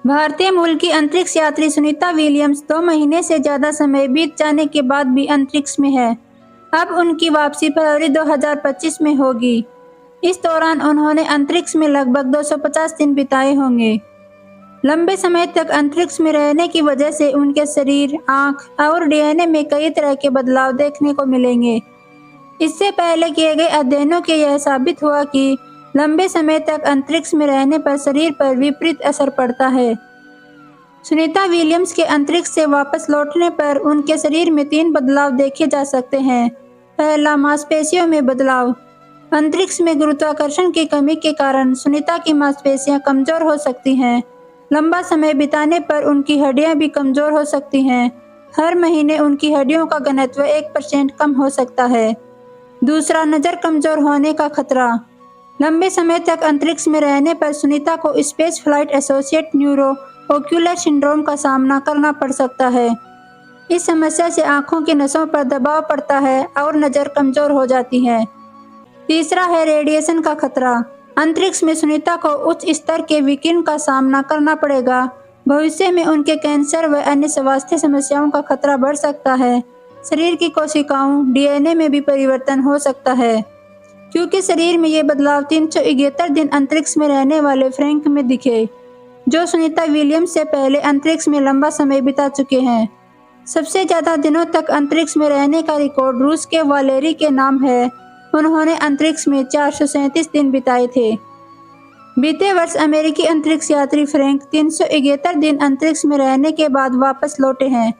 भारतीय मूल की अंतरिक्ष यात्री सुनीता विलियम्स 2 महीने से ज्यादा समय बीत जाने के बाद भी अंतरिक्ष में है। अब उनकी वापसी फरवरी 2025 में होगी। इस दौरान उन्होंने अंतरिक्ष में लगभग 250 दिन बिताए होंगे। लंबे समय तक अंतरिक्ष में रहने की वजह से उनके शरीर, आंख और डीएनए में कई तरह के बदलाव देखने को मिलेंगे। इससे पहले किए गए अध्ययनों के यह साबित हुआ कि लंबे समय तक अंतरिक्ष में रहने पर शरीर पर विपरीत असर पड़ता है। सुनीता विलियम्स के अंतरिक्ष से वापस लौटने पर उनके शरीर में 3 बदलाव देखे जा सकते हैं। पहला, मांसपेशियों में बदलाव। अंतरिक्ष में गुरुत्वाकर्षण की कमी के कारण सुनीता की मांसपेशियां कमजोर हो सकती हैं। लंबा समय बिताने पर उनकी हड्डियां भी कमजोर हो सकती हैं। हर महीने उनकी हड्डियों का घनत्व 1% कम हो सकता है। दूसरा, नज़र कमजोर होने का खतरा। लंबे समय तक अंतरिक्ष में रहने पर सुनीता को space flight associate neuro ocular syndrome का सामना करना पड़ सकता है। इस समस्या से आंखों की नसों पर दबाव पड़ता है और नज़र कमजोर हो जाती है। तीसरा है रेडिएशन का खतरा। अंतरिक्ष में सुनीता को उच्च स्तर के विकिरण का सामना करना पड़ेगा। भविष्य में उनके कैंसर व अन्य स्वास्थ्य समस्याओं का खतरा बढ़ सकता है। शरीर की कोशिकाओं, डीएनए में भी परिवर्तन हो सकता है, क्योंकि शरीर में ये बदलाव 371 दिन अंतरिक्ष में रहने वाले फ्रैंक में दिखे, जो सुनीता विलियम्स से पहले अंतरिक्ष में लंबा समय बिता चुके हैं। सबसे ज्यादा दिनों तक अंतरिक्ष में रहने का रिकॉर्ड रूस के वालेरी के नाम है। उन्होंने अंतरिक्ष में 437 दिन बिताए थे। बीते वर्ष अमेरिकी अंतरिक्ष यात्री फ्रैंक 371 दिन अंतरिक्ष में रहने के बाद वापस लौटे हैं।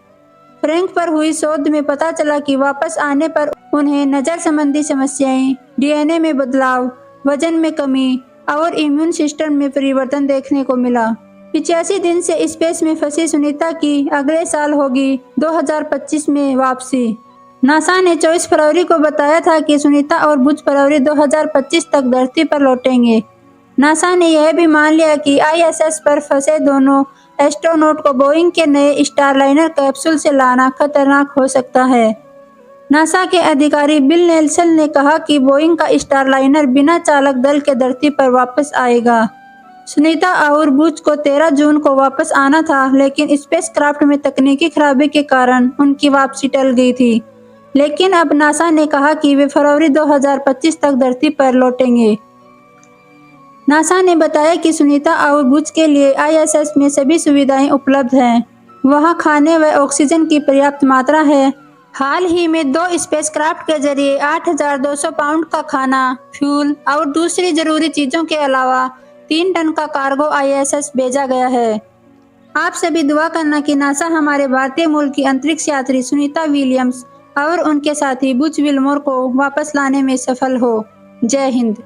फ्रैंक पर हुई शोध में पता चला कि वापस आने पर उन्हें नज़र संबंधी समस्याएं, डीएनए में बदलाव, वजन में कमी और इम्यून सिस्टम में परिवर्तन देखने को मिला। 85 दिन से स्पेस में फंसी सुनीता की अगले साल होगी 2025 में वापसी। नासा ने 24 फरवरी को बताया था कि सुनीता और बुच फरवरी 2025 तक धरती पर लौटेंगे। नासा ने यह भी मान लिया कि आईएसएस पर फंसे दोनों एस्ट्रोनॉट को बोइंग के नए स्टारलाइनर कैप्सूल से लाना खतरनाक हो सकता है। नासा के अधिकारी बिल नेल्सन ने कहा कि बोइंग का स्टारलाइनर बिना चालक दल के धरती पर वापस आएगा। सुनीता और बुच को 13 जून को वापस आना था, लेकिन स्पेसक्राफ्ट में तकनीकी खराबी के कारण उनकी वापसी टल गई थी। लेकिन अब नासा ने कहा कि वे फरवरी 2025 तक धरती पर लौटेंगे। नासा ने बताया कि सुनीता और बुच के लिए आईएसएस में सभी सुविधाएं उपलब्ध हैं। वहां खाने व ऑक्सीजन की पर्याप्त मात्रा है। हाल ही में 2 स्पेसक्राफ्ट के जरिए 8,200 पाउंड का खाना, फ्यूल और दूसरी जरूरी चीजों के अलावा 3 टन का कार्गो आईएसएस भेजा गया है। आप सभी दुआ करना कि नासा हमारे भारतीय मूल की अंतरिक्ष यात्री सुनीता विलियम्स और उनके साथी बुच विल्मोर को वापस लाने में सफल हो। जय हिंद।